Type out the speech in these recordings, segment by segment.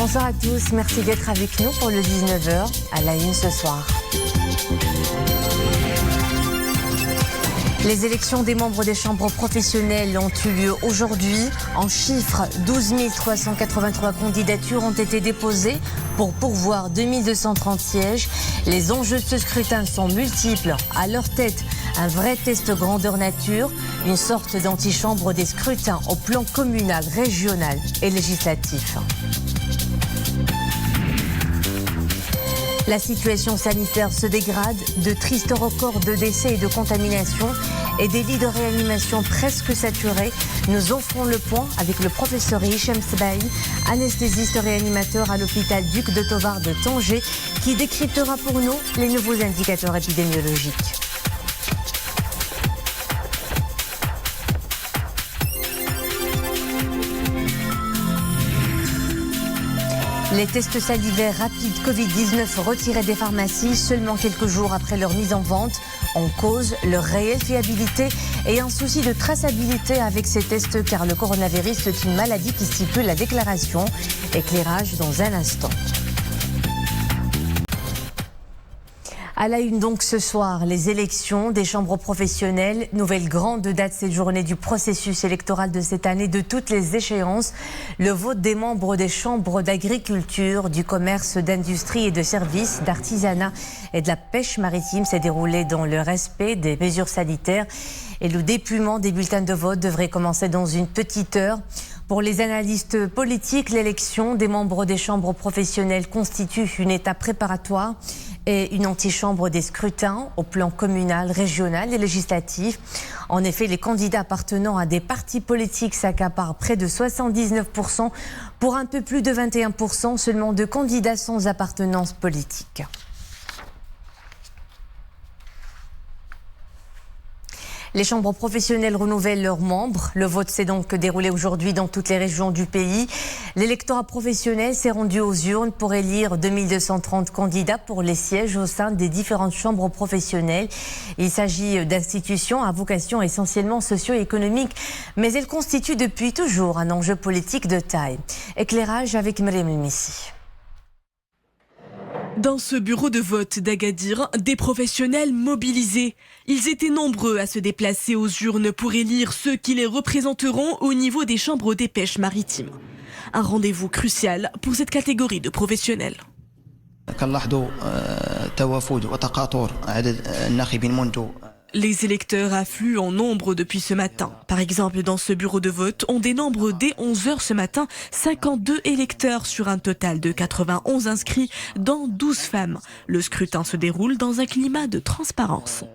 Bonsoir à tous, merci d'être avec nous pour le 19h à la une ce soir. Les élections des membres des chambres professionnelles ont eu lieu aujourd'hui. En chiffres, 12 383 candidatures ont été déposées pour pourvoir 2230 sièges. Les enjeux de ce scrutin sont multiples. À leur tête, un vrai test grandeur nature, une sorte d'antichambre des scrutins au plan communal, régional et législatif. La situation sanitaire se dégrade, de tristes records de décès et de contamination et des lits de réanimation presque saturés. Nous offrons le point avec le professeur Hichem Sbaï, anesthésiste réanimateur à l'hôpital Duc de Tovar de Tanger, qui décryptera pour nous les nouveaux indicateurs épidémiologiques. Les tests salivaires rapides Covid-19 retirés des pharmacies seulement quelques jours après leur mise en vente. En cause, leur réelle fiabilité et un souci de traçabilité avec ces tests car le coronavirus est une maladie qui stipule la déclaration. Éclairage dans un instant. À la une donc ce soir, les élections des chambres professionnelles, nouvelle grande date cette journée du processus électoral de cette année, de toutes les échéances. Le vote des membres des chambres d'agriculture, du commerce, d'industrie et de services, d'artisanat et de la pêche maritime s'est déroulé dans le respect des mesures sanitaires. Et le dépouillement des bulletins de vote devrait commencer dans une petite heure. Pour les analystes politiques, l'élection des membres des chambres professionnelles constitue une étape préparatoire et une antichambre des scrutins au plan communal, régional et législatif. En effet, les candidats appartenant à des partis politiques s'accaparent près de 79% pour un peu plus de 21% seulement de candidats sans appartenance politique. Les chambres professionnelles renouvellent leurs membres. Le vote s'est donc déroulé aujourd'hui dans toutes les régions du pays. L'électorat professionnel s'est rendu aux urnes pour élire 2230 candidats pour les sièges au sein des différentes chambres professionnelles. Il s'agit d'institutions à vocation essentiellement socio-économique, mais elles constituent depuis toujours un enjeu politique de taille. Éclairage avec Myriam Elmissi. Dans ce bureau de vote d'Agadir, des professionnels mobilisés. Ils étaient nombreux à se déplacer aux urnes pour élire ceux qui les représenteront au niveau des chambres des pêches maritimes. Un rendez-vous crucial pour cette catégorie de professionnels. Les électeurs affluent en nombre depuis ce matin. Par exemple, dans ce bureau de vote, on dénombre dès 11h ce matin 52 électeurs sur un total de 91 inscrits, dont 12 femmes. Le scrutin se déroule dans un climat de transparence.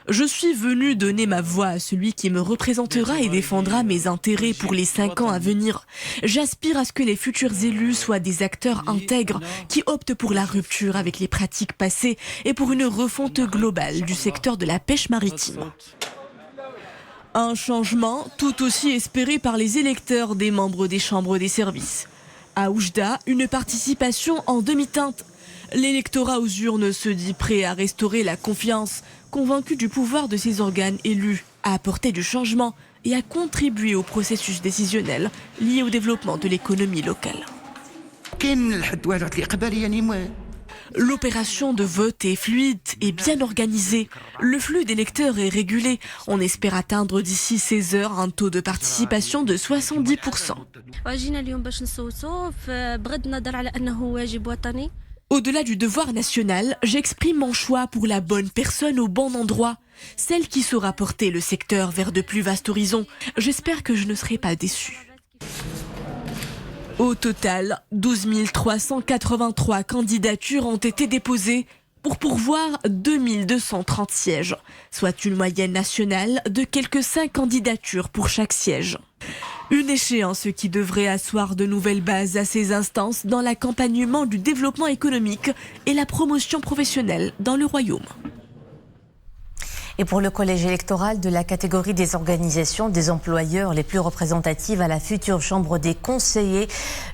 Je suis venu donner ma voix à celui qui me représentera et défendra mes intérêts pour les 5 ans à venir. J'aspire à ce que les futurs élus soient des acteurs intègres qui optent pour la rupture avec les pratiques passées et pour une refonte globale du secteur de la pêche maritime. Un changement tout aussi espéré par les électeurs des membres des chambres des services. À Oujda, une participation en demi-teinte. L'électorat aux urnes se dit prêt à restaurer la confiance, convaincu du pouvoir de ses organes élus, à apporter du changement et à contribuer au processus décisionnel lié au développement de l'économie locale. L'opération de vote est fluide et bien organisée. Le flux d'électeurs est régulé. On espère atteindre d'ici 16 heures un taux de participation de 70%. Au-delà du devoir national, j'exprime mon choix pour la bonne personne au bon endroit, celle qui saura porter le secteur vers de plus vastes horizons. J'espère que je ne serai pas déçu. Au total, 12 383 candidatures ont été déposées pour pourvoir 2230 sièges, soit une moyenne nationale de quelques 5 candidatures pour chaque siège. Une échéance qui devrait asseoir de nouvelles bases à ces instances dans l'accompagnement du développement économique et la promotion professionnelle dans le royaume. Et pour le collège électoral de la catégorie des organisations des employeurs les plus représentatives à la future Chambre des conseillers,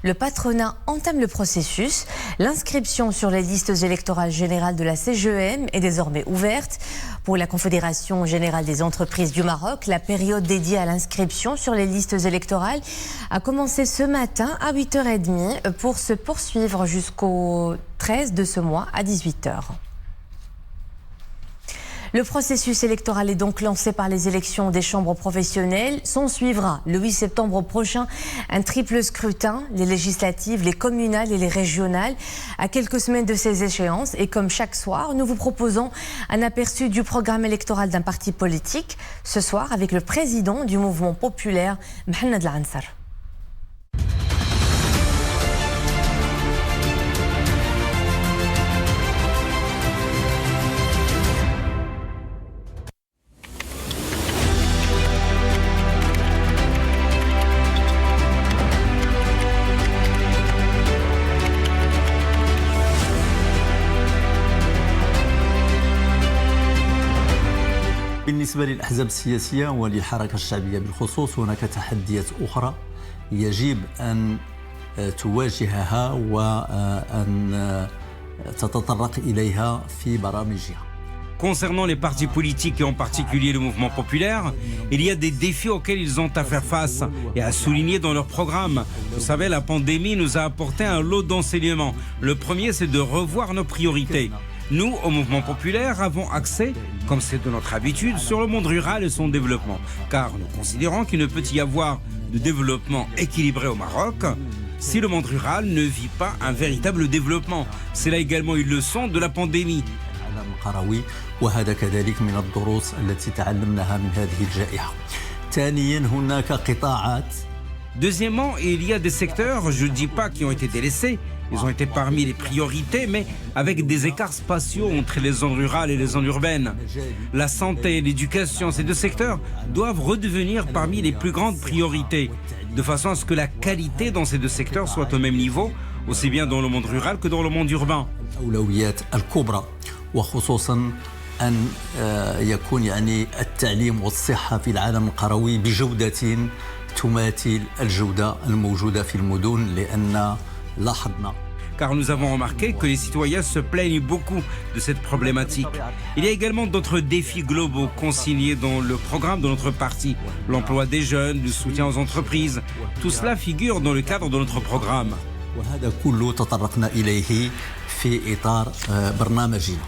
le patronat entame le processus. L'inscription sur les listes électorales générales de la CGEM est désormais ouverte. Pour la Confédération générale des entreprises du Maroc, la période dédiée à l'inscription sur les listes électorales a commencé ce matin à 8h30 pour se poursuivre jusqu'au 13 de ce mois à 18h. Le processus électoral est donc lancé par les élections des chambres professionnelles. S'en suivra le 8 septembre prochain un triple scrutin, les législatives, les communales et les régionales, à quelques semaines de ces échéances. Et comme chaque soir, nous vous proposons un aperçu du programme électoral d'un parti politique. Ce soir, avec le président du mouvement populaire, Mohamed Al-Ansar. بالنسبة للأحزاب السياسية وللحركة الشعبية بالخصوص هناك تحديات أخرى يجب أن تواجهها وأن تتطرق إليها في برامجها. Concernant les partis politiques et en particulier le mouvement populaire, il y a des défis auxquels ils ont à faire face et à souligner dans leur programme. Vous savez, la pandémie nous a apporté un lot d'enseignements. Le premier, c'est de revoir nos priorités. Nous, au mouvement populaire, avons accès, comme c'est de notre habitude, sur le monde rural et son développement. Car nous considérons qu'il ne peut y avoir de développement équilibré au Maroc si le monde rural ne vit pas un véritable développement. C'est là également une leçon de la pandémie. وهذا كذلك من الدروس التي تعلمناها من هذه الجائحة. ثانيا هناك قطاعات. Deuxièmement, il y a des secteurs, je ne dis pas qui ont été délaissés, ils ont été parmi les priorités, mais avec des écarts spatiaux entre les zones rurales et les zones urbaines. La santé et l'éducation, ces deux secteurs doivent redevenir parmi les plus grandes priorités, de façon à ce que la qualité dans ces deux secteurs soit au même niveau, aussi bien dans le monde rural que dans le monde urbain. وخصوصا أن يكون التعليم والصحة في العالم القروي بجودة تماثل الجودة الموجودة في المدن لأن لاحظنا. Car nous avons remarqué que les citoyens se plaignent beaucoup de cette problématique. Il y a également d'autres défis globaux consignés dans le programme de notre parti. L'emploi des jeunes, le soutien aux entreprises, tout cela figure dans le cadre de notre programme. وهذا كله تطرقنا إليه في إطار برنامجنا.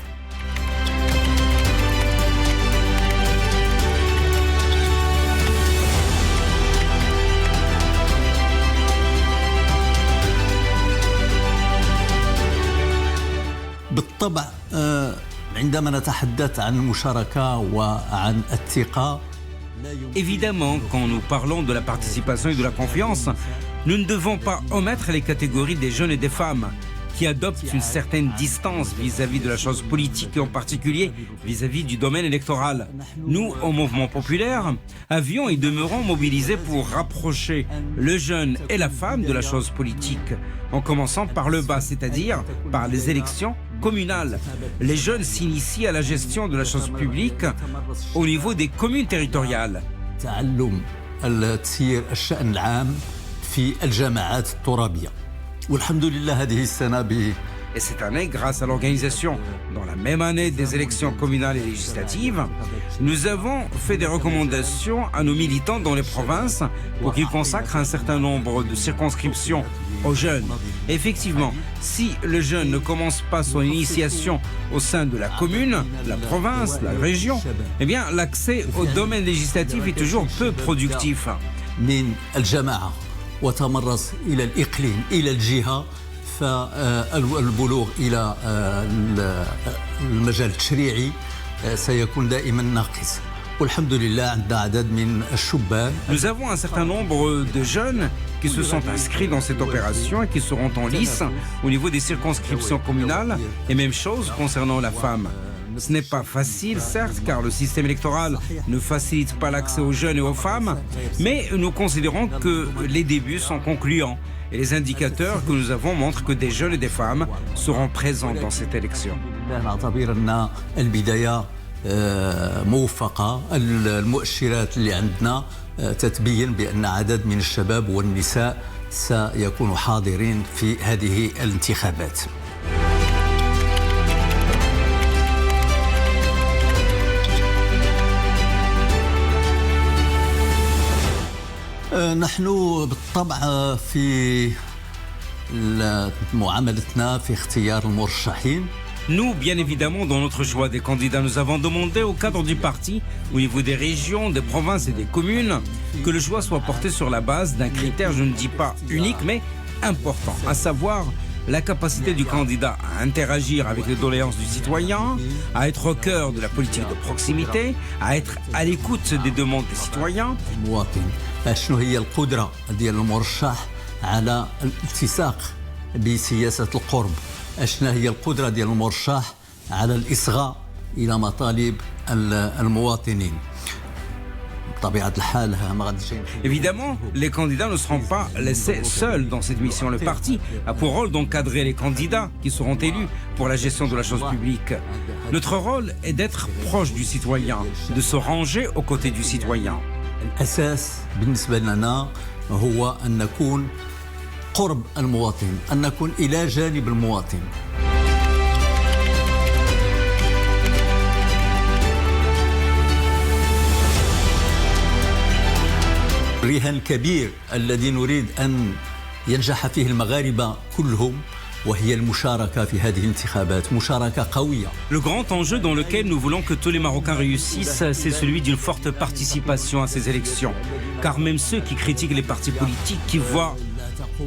بالطبع عندما نتحدث عن المشاركة وعن الثقة. Évidemment, quand nous parlons de la participation et de la confiance, nous ne devons pas omettre les catégories des jeunes et des femmes qui adoptent une certaine distance vis-à-vis de la chose politique et en particulier vis-à-vis du domaine électoral. Nous, au mouvement populaire, avions et demeurons mobilisés pour rapprocher le jeune et la femme de la chose politique, en commençant par le bas, c'est-à-dire par les élections communales. Les jeunes s'initient à la gestion de la chose publique au niveau des communes territoriales. في الجامعات الترابية والحمد لله هذه السنة Et cette année, grâce à l'organisation, dans la même année des élections communales et législatives, nous avons fait des recommandations à nos militants dans les provinces pour qu'ils consacrent un certain nombre de circonscriptions aux jeunes. Effectivement, si le jeune ne commence pas son initiation au sein de la commune, la province, la région, eh bien l'accès au domaine législatif est toujours peu productif. من الجماعة وتمرس إلى الإقليم إلى الجهة فالبلوغ إلى المجال التشريعي سيكون دائما ناقص والحمد لله عندنا عدد من الشبان. Nous avons un certain nombre de jeunes qui se sont inscrits dans cette opération et qui seront en lice au niveau des circonscriptions communales et même chose concernant la femme. Ce n'est pas facile, certes, car le système électoral ne facilite pas l'accès aux jeunes et aux femmes, mais nous considérons que les débuts sont concluants. Et les indicateurs que nous avons montrent que des jeunes et des femmes seront présents dans cette élection. موفقة. المؤشرات اللي عندنا تتبين بأن عدد من الشباب والنساء سيكونوا حاضرين في هذه الانتخابات. نحن بالطبع في معاملتنا في اختيار المرشحين. Nous, bien évidemment, dans notre choix des candidats, nous avons demandé au cadre du parti, au niveau des régions, des provinces et des communes, que le choix soit porté sur la base d'un critère, je ne dis pas unique, mais important, à savoir la capacité du candidat à interagir avec les doléances du citoyen, à être au cœur de la politique de proximité, à être à l'écoute des demandes des citoyens. شنو هي القدرة ديال المرشح على الالتصاق بسياسة القرب؟ شنو هي القدرة ديال المرشح على الإصغاء إلى مطالب المواطنين؟ بطبيعة الحال ما غاديش. Évidemment, les candidats ne seront pas laissés seuls dans cette mission. Le parti a pour rôle d'encadrer les candidats qui seront élus pour la gestion de la chose publique. Notre rôle est d'être proche du citoyen, de se ranger aux côtés du citoyen. الأساس بالنسبة لنا هو أن نكون قرب المواطن، أن نكون إلى جانب المواطن. الرهان الكبير الذي نريد أن ينجح فيه المغاربة كلهم وهي المشاركة في هذه الانتخابات، مشاركة قوية. Le grand enjeu dans lequel nous voulons que tous les Marocains réussissent, c'est celui d'une forte participation à ces élections. Car même ceux qui critiquent les partis politiques, qui voient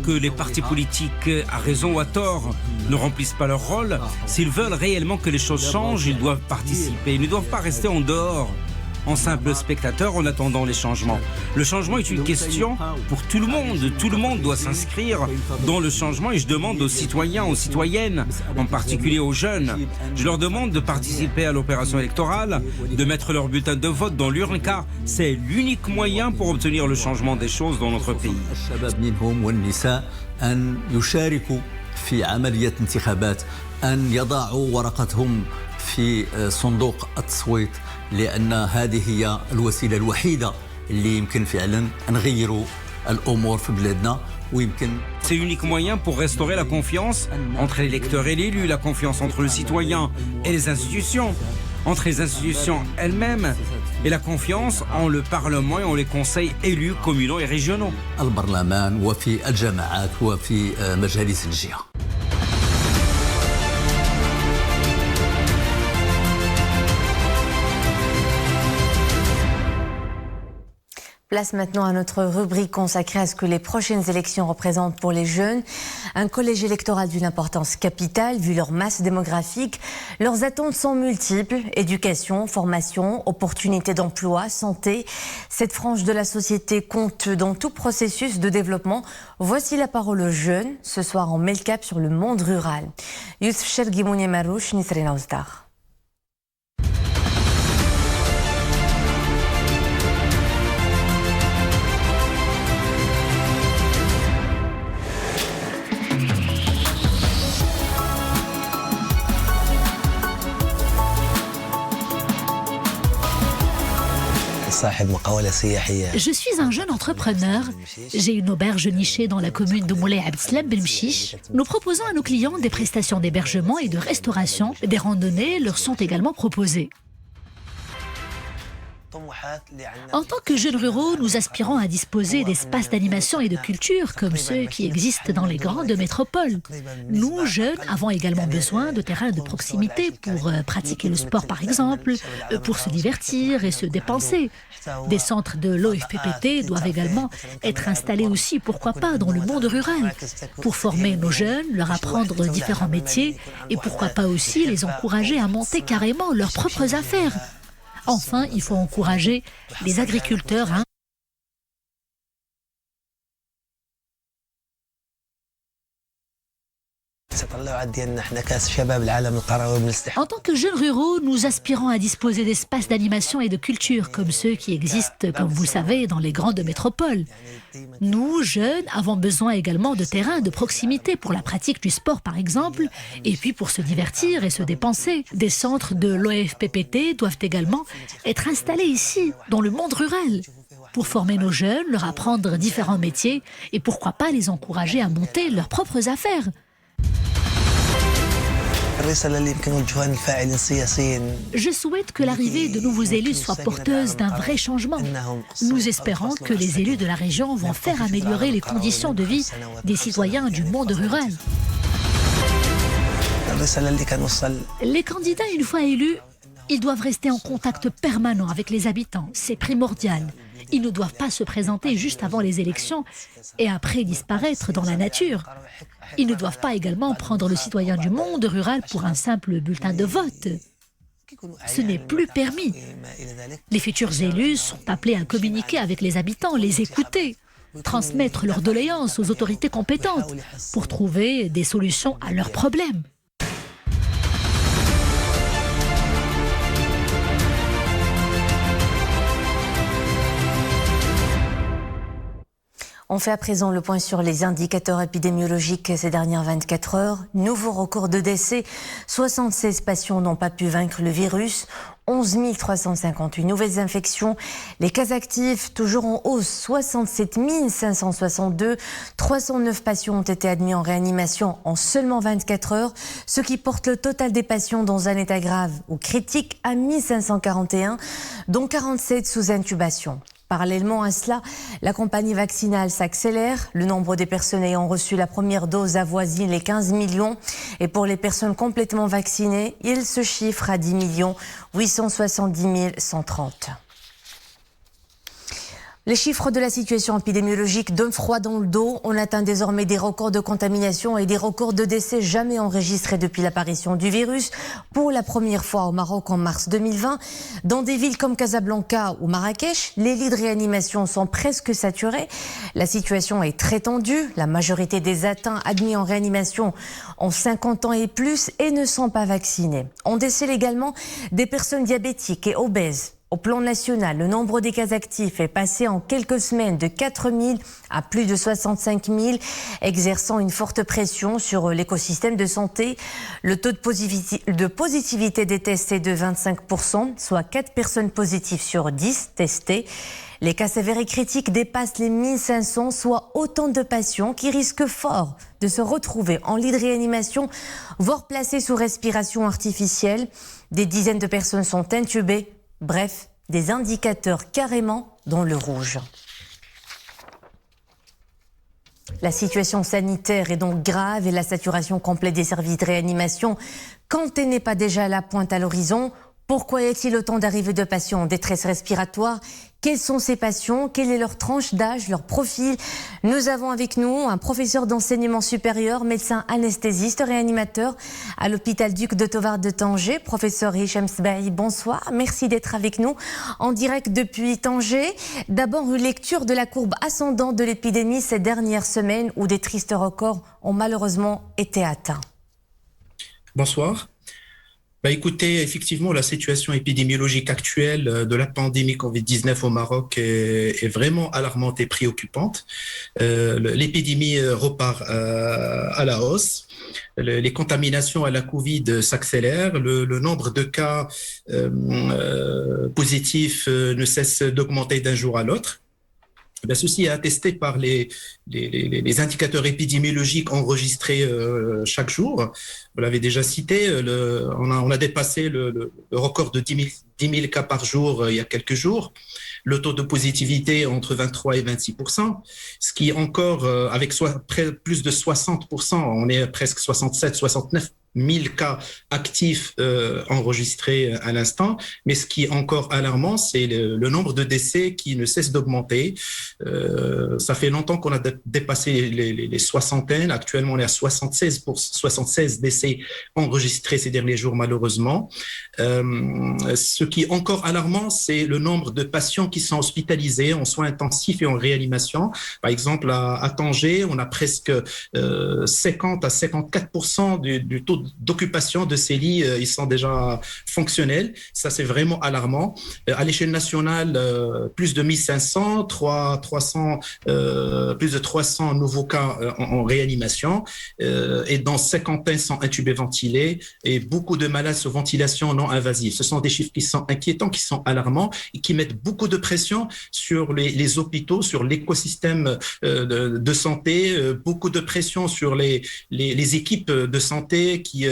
que les partis politiques, à raison ou à tort, ne remplissent pas leur rôle, s'ils veulent réellement que les choses changent, ils doivent participer. Ils ne doivent pas rester en dehors, en simple spectateur en attendant les changements. Le changement est une question pour tout le monde. Tout le monde doit s'inscrire dans le changement et je demande aux citoyens, aux citoyennes, en particulier aux jeunes, je leur demande de participer à l'opération électorale, de mettre leur bulletin de vote dans l'urne car c'est l'unique moyen pour obtenir le changement des choses dans notre pays. في عملية انتخابات أن يضعوا ورقتهم في صندوق التصويت لأن هذه هي الوسيلة الوحيدة اللي يمكن فعلا نغيروا الأمور في بلادنا ويمكن. C'est l'unique moyen pour restaurer la confiance entre l'électeur et l'élu, la confiance entre le citoyen et les institutions, entre les institutions elles-mêmes et la confiance en le Parlement et en les conseils élus communaux et régionaux. البرلمان وفي الجماعات وفي مجالس الجهة. Place maintenant à notre rubrique consacrée à ce que les prochaines élections représentent pour les jeunes. Un collège électoral d'une importance capitale, vu leur masse démographique. Leurs attentes sont multiples. Éducation, formation, opportunités d'emploi, santé. Cette frange de la société compte dans tout processus de développement. Voici la parole aux jeunes. Ce soir, on met le cap sur le monde rural. Youssef Chergimouni Marouch, Nisrina Ozdar. Je suis un jeune entrepreneur. J'ai une auberge nichée dans la commune de Moulay Abdeslam Ben Mchiche. Nous proposons à nos clients des prestations d'hébergement et de restauration. Des randonnées leur sont également proposées. En tant que jeunes ruraux, nous aspirons à disposer d'espaces d'animation et de culture comme ceux qui existent dans les grandes métropoles. Nous, jeunes, avons également besoin de terrains de proximité pour pratiquer le sport par exemple, pour se divertir et se dépenser. Des centres de l'OFPPT doivent également être installés aussi, pourquoi pas, dans le monde rural, pour former nos jeunes, leur apprendre différents métiers et pourquoi pas aussi les encourager à monter carrément leurs propres affaires. Enfin, il faut encourager les agriculteurs à En tant que jeunes ruraux, nous aspirons à disposer d'espaces d'animation et de culture comme ceux qui existent, comme vous le savez, dans les grandes métropoles. Nous, jeunes, avons besoin également de terrains de proximité pour la pratique du sport, par exemple, et puis pour se divertir et se dépenser. Des centres de l'OFPPT doivent également être installés ici, dans le monde rural, pour former nos jeunes, leur apprendre différents métiers et pourquoi pas les encourager à monter leurs propres affaires. Je souhaite que l'arrivée de nouveaux élus soit porteuse d'un vrai changement. Nous espérons que les élus de la région vont faire améliorer les conditions de vie des citoyens du monde rural. Les candidats, une fois élus, ils doivent rester en contact permanent avec les habitants. C'est primordial. Ils ne doivent pas se présenter juste avant les élections et après disparaître dans la nature. Ils ne doivent pas également prendre le citoyen du monde rural pour un simple bulletin de vote. Ce n'est plus permis. Les futurs élus sont appelés à communiquer avec les habitants, les écouter, transmettre leurs doléances aux autorités compétentes pour trouver des solutions à leurs problèmes. On fait à présent le point sur les indicateurs épidémiologiques ces dernières 24 heures. Nouveau record de décès. 76 patients n'ont pas pu vaincre le virus. 11 358 nouvelles infections. Les cas actifs toujours en hausse. 67 562. 309 patients ont été admis en réanimation en seulement 24 heures. Ce qui porte le total des patients dans un état grave ou critique à 1541, dont 47 sous intubation. Parallèlement à cela, la campagne vaccinale s'accélère. Le nombre des personnes ayant reçu la première dose avoisine les 15 millions. Et pour les personnes complètement vaccinées, il se chiffre à 10 870 130. Les chiffres de la situation épidémiologique donnent froid dans le dos. On atteint désormais des records de contamination et des records de décès jamais enregistrés depuis l'apparition du virus. Pour la première fois au Maroc en mars 2020, dans des villes comme Casablanca ou Marrakech, les lits de réanimation sont presque saturés. La situation est très tendue. La majorité des atteints admis en réanimation ont 50 ans et plus et ne sont pas vaccinés. On décèle également des personnes diabétiques et obèses. Au plan national, le nombre des cas actifs est passé en quelques semaines de 4 000 à plus de 65 000, exerçant une forte pression sur l'écosystème de santé. Le taux de positivité des tests est de 25%, soit 4 personnes positives sur 10 testées. Les cas sévères et critiques dépassent les 1500, soit autant de patients qui risquent fort de se retrouver en lit de réanimation, voire placés sous respiration artificielle. Des dizaines de personnes sont intubées. Bref, des indicateurs carrément dans le rouge. La situation sanitaire est donc grave et la saturation complète des services de réanimation, quand elle n'est pas déjà à la pointe à l'horizon. Pourquoi y a-t-il autant d'arrivées de patients en détresse respiratoire ? Quels sont ces patients ? Quelle est leur tranche d'âge, leur profil ? Nous avons avec nous un professeur d'enseignement supérieur, médecin anesthésiste, réanimateur à l'hôpital Duc de Tovar de Tanger, professeur Hicham Sbahi. Bonsoir, merci d'être avec nous en direct depuis Tanger. D'abord, une lecture de la courbe ascendante de l'épidémie ces dernières semaines où des tristes records ont malheureusement été atteints. Bonsoir. Écoutez, effectivement, la situation épidémiologique actuelle de la pandémie Covid-19 au Maroc est vraiment alarmante et préoccupante. L'épidémie repart à la hausse. Les contaminations à la Covid s'accélèrent. Le nombre de cas positifs ne cesse d'augmenter d'un jour à l'autre. Ceci est attesté par les indicateurs épidémiologiques enregistrés chaque jour. Vous l'avez déjà cité, on a dépassé le record de 10 000 cas par jour il y a quelques jours. Le taux de positivité entre 23 et 26%, ce qui est encore, avec plus de 60%, on est presque 67-69%. 1000 cas actifs enregistrés à l'instant. Mais ce qui est encore alarmant, c'est le nombre de décès qui ne cesse d'augmenter. Ça fait longtemps qu'on a dépassé les soixantaines. Actuellement, on est à 76 décès enregistrés ces derniers jours, malheureusement. Ce qui est encore alarmant, c'est le nombre de patients qui sont hospitalisés en soins intensifs et en réanimation. Par exemple, à Tanger, on a presque 50 à 54% du taux d'occupation de ces lits. Ils sont déjà fonctionnels. Ça, c'est vraiment alarmant. À l'échelle nationale, plus de 1500, plus de 300 nouveaux cas en réanimation, et dont 50 sont intubés ventilés, et beaucoup de malades sous ventilation non invasive. Ce sont des chiffres qui sont inquiétants, qui sont alarmants et qui mettent beaucoup de pression sur les hôpitaux, sur l'écosystème de santé, beaucoup de pression sur les équipes de santé qui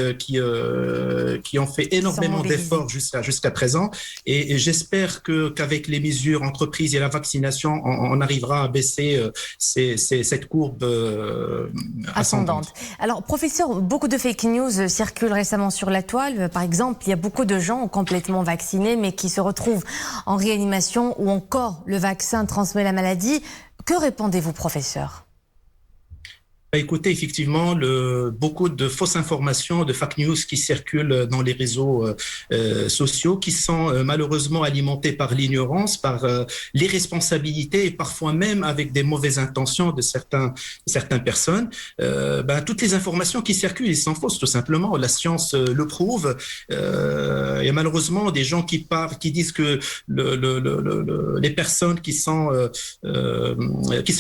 ont fait énormément d'efforts jusqu'à présent. Et j'espère qu'avec les mesures entreprises et la vaccination, on arrivera à baisser cette courbe ascendante. Alors, professeur, beaucoup de fake news circulent récemment sur la toile. Par exemple, il y a beaucoup de gens complètement vaccinés, mais qui se retrouvent en réanimation ou encore le vaccin transmet la maladie. Que répondez-vous, professeur ? Écoutez, effectivement, beaucoup de fausses informations, de fake news qui circulent dans les réseaux sociaux, qui sont malheureusement alimentées par l'ignorance, par l'irresponsabilité et parfois même avec des mauvaises intentions de certaines personnes. Toutes les informations qui circulent, elles sont fausses, tout simplement. La science le prouve. Il y a malheureusement des gens qui disent que les personnes qui sont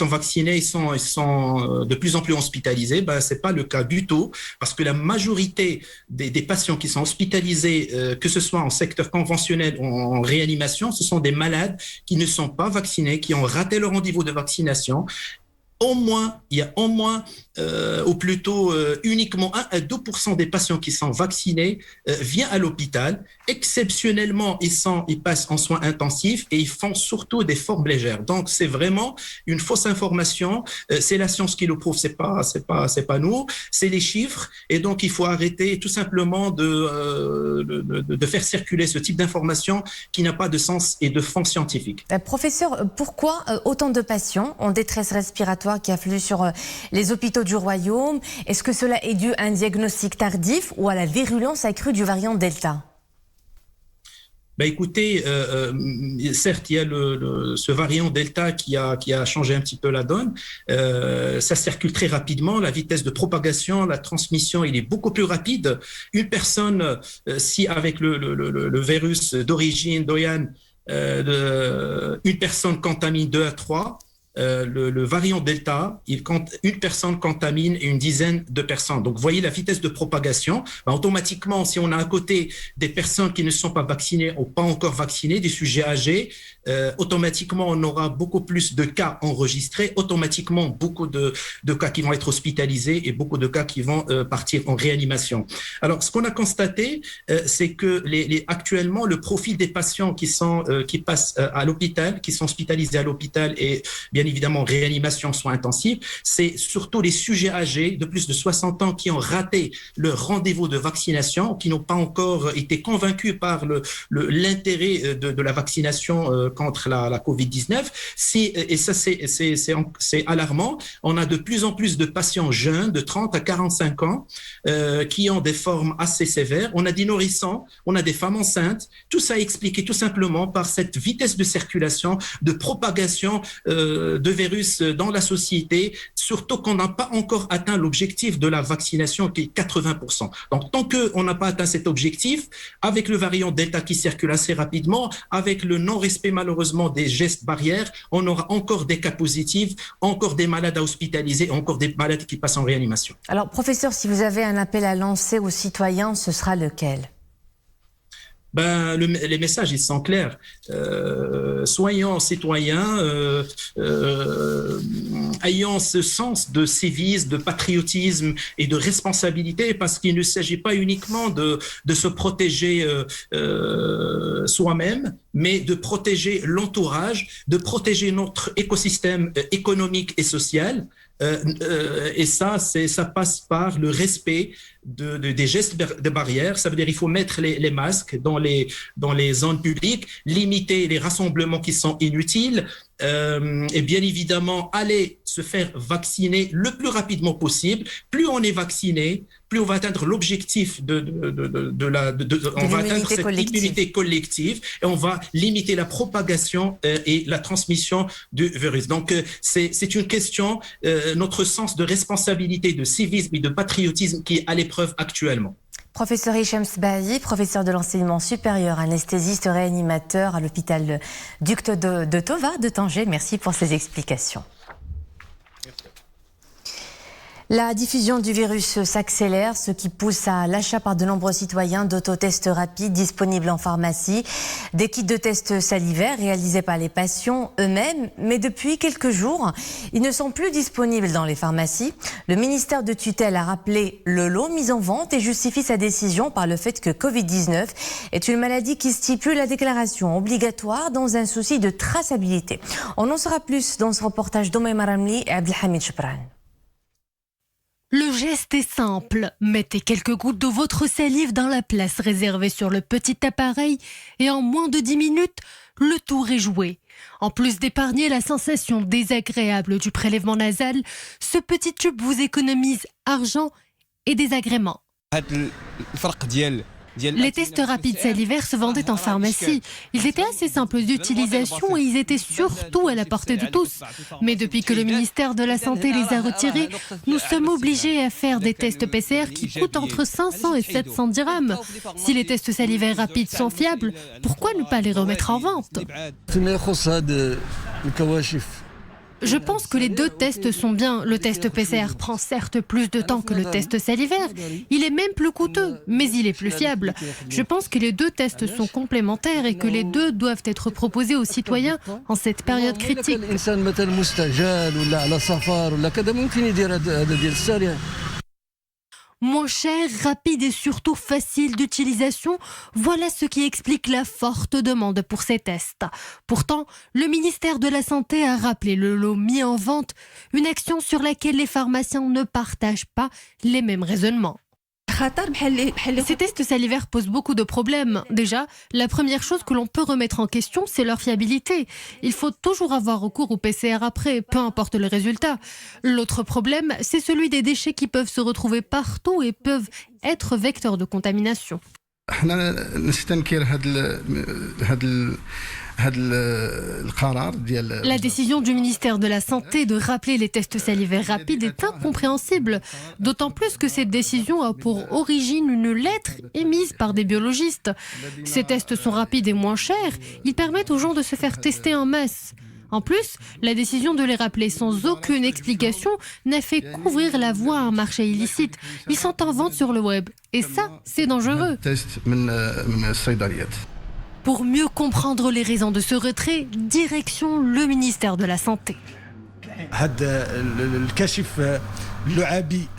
vaccinées, ils sont de plus en plus hospitalisés. C'est pas le cas du tout, parce que la majorité des patients qui sont hospitalisés, que ce soit en secteur conventionnel ou en réanimation, ce sont des malades qui ne sont pas vaccinés, qui ont raté leur rendez-vous de vaccination. Il y a au moins, ou plutôt uniquement 1 à 2% des patients qui sont vaccinés viennent à l'hôpital. Exceptionnellement, ils passent en soins intensifs et ils font surtout des formes légères. Donc, c'est vraiment une fausse information. C'est la science qui le prouve, c'est pas nous, c'est les chiffres. Et donc, il faut arrêter tout simplement de faire circuler ce type d'information qui n'a pas de sens et de fond scientifique. Professeur, pourquoi autant de patients en détresse respiratoire qui affluent sur les hôpitaux du Royaume? Est-ce que cela est dû à un diagnostic tardif ou à la virulence accrue du variant Delta? Écoutez, certes, il y a ce variant Delta qui a changé un petit peu la donne. Ça circule très rapidement. La vitesse de propagation, la transmission, il est beaucoup plus rapide. Une personne, si avec le virus d'origine d'Oyan, une personne contamine 2 à 3, le variant Delta, une personne contamine une dizaine de personnes. Donc, vous voyez la vitesse de propagation. Automatiquement, si on a à côté des personnes qui ne sont pas vaccinées ou pas encore vaccinées, des sujets âgés, automatiquement, on aura beaucoup plus de cas enregistrés, automatiquement, beaucoup de cas qui vont être hospitalisés et beaucoup de cas qui vont partir en réanimation. Alors, ce qu'on a constaté, c'est que actuellement, le profil des patients qui passent à l'hôpital, qui sont hospitalisés à l'hôpital et bien évidemment réanimation, soins intensifs, c'est surtout les sujets âgés de plus de 60 ans qui ont raté leur rendez-vous de vaccination, qui n'ont pas encore été convaincus par l'intérêt de la vaccination contre la Covid-19. Et ça, c'est alarmant. On a de plus en plus de patients jeunes de 30 à 45 ans qui ont des formes assez sévères. On a des nourrissons, on a des femmes enceintes. Tout ça est expliqué tout simplement par cette vitesse de circulation, de propagation de virus dans la société, surtout qu'on n'a pas encore atteint l'objectif de la vaccination qui est 80%. Donc, tant qu'on n'a pas atteint cet objectif, avec le variant Delta qui circule assez rapidement, avec le non-respect malheureusement des gestes barrières, on aura encore des cas positifs, encore des malades à hospitaliser, encore des malades qui passent en réanimation. Alors, professeur, si vous avez un appel à lancer aux citoyens, ce sera lequel ? Les messages, ils sont clairs. Soyons citoyens, ayant ce sens de civisme, de patriotisme et de responsabilité, parce qu'il ne s'agit pas uniquement de se protéger soi-même, mais de protéger l'entourage, de protéger notre écosystème économique et social. Et ça passe par le respect des gestes de barrière. Ça veut dire qu'il faut mettre les masques dans les zones publiques, limiter les rassemblements qui sont inutiles, et bien évidemment aller se faire vacciner le plus rapidement possible. Plus on est vacciné, plus on va atteindre l'objectif on va atteindre cette immunité collective et on va limiter la propagation et la transmission du virus. Donc c'est une question, notre sens de responsabilité, de civisme et de patriotisme qui est à l'épreuve actuellement. Professeur Hicham Sbahi, professeur de l'enseignement supérieur, anesthésiste réanimateur à l'hôpital Duc de Tovar de Tanger. Merci pour ces explications. La diffusion du virus s'accélère, ce qui pousse à l'achat par de nombreux citoyens d'autotests rapides disponibles en pharmacie, des kits de tests salivaires réalisés par les patients eux-mêmes. Mais depuis quelques jours, ils ne sont plus disponibles dans les pharmacies. Le ministère de tutelle a rappelé le lot mis en vente et justifie sa décision par le fait que Covid-19 est une maladie qui stipule la déclaration obligatoire dans un souci de traçabilité. On en saura plus dans ce reportage d'Omaima Ramli et Abdelhamid Chebran. Le geste est simple. Mettez quelques gouttes de votre salive dans la place réservée sur le petit appareil et en moins de 10 minutes, le tour est joué. En plus d'épargner la sensation désagréable du prélèvement nasal, ce petit tube vous économise argent et désagréments. Les tests rapides salivaires se vendaient en pharmacie. Ils étaient assez simples d'utilisation et ils étaient surtout à la portée de tous. Mais depuis que le ministère de la Santé les a retirés, nous sommes obligés à faire des tests PCR qui coûtent entre 500 et 700 dirhams. Si les tests salivaires rapides sont fiables, pourquoi ne pas les remettre en vente ? Je pense que les deux tests sont bien. Le test PCR prend certes plus de temps que le test salivaire. Il est même plus coûteux, mais il est plus fiable. Je pense que les deux tests sont complémentaires et que les deux doivent être proposés aux citoyens en cette période critique. Moins cher, rapide et surtout facile d'utilisation, voilà ce qui explique la forte demande pour ces tests. Pourtant, le ministère de la Santé a rappelé le lot mis en vente, une action sur laquelle les pharmaciens ne partagent pas les mêmes raisonnements. Ces tests salivaires posent beaucoup de problèmes. Déjà, la première chose que l'on peut remettre en question, c'est leur fiabilité. Il faut toujours avoir recours au PCR après, peu importe le résultat. L'autre problème, c'est celui des déchets qui peuvent se retrouver partout et peuvent être vecteurs de contamination. La décision du ministère de la Santé de rappeler les tests salivaires rapides est incompréhensible, d'autant plus que cette décision a pour origine une lettre émise par des biologistes. Ces tests sont rapides et moins chers, ils permettent aux gens de se faire tester en masse. En plus, la décision de les rappeler sans aucune explication n'a fait qu'ouvrir la voie à un marché illicite. Ils sont en vente sur le web. Et ça, c'est dangereux. Pour mieux comprendre les raisons de ce retrait, direction le ministère de la Santé.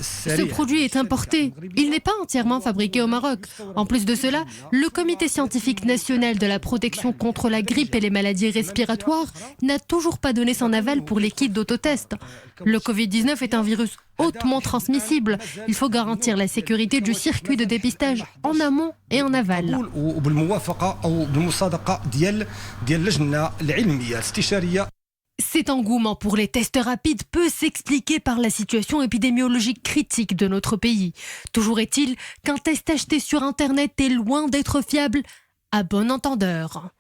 Ce produit est importé. Il n'est pas entièrement fabriqué au Maroc. En plus de cela, le Comité scientifique national de la protection contre la grippe et les maladies respiratoires n'a toujours pas donné son aval pour les kits d'autotest. Le Covid-19 est un virus hautement transmissible. Il faut garantir la sécurité du circuit de dépistage en amont et en aval. Cet engouement pour les tests rapides peut s'expliquer par la situation épidémiologique critique de notre pays. Toujours est-il qu'un test acheté sur Internet est loin d'être fiable, à bon entendeur.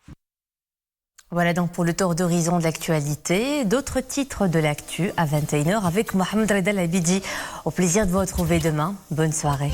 Voilà donc pour le tour d'horizon de l'actualité. D'autres titres de l'actu à 21h avec Mohamed Reda Labidi. Au plaisir de vous retrouver demain. Bonne soirée.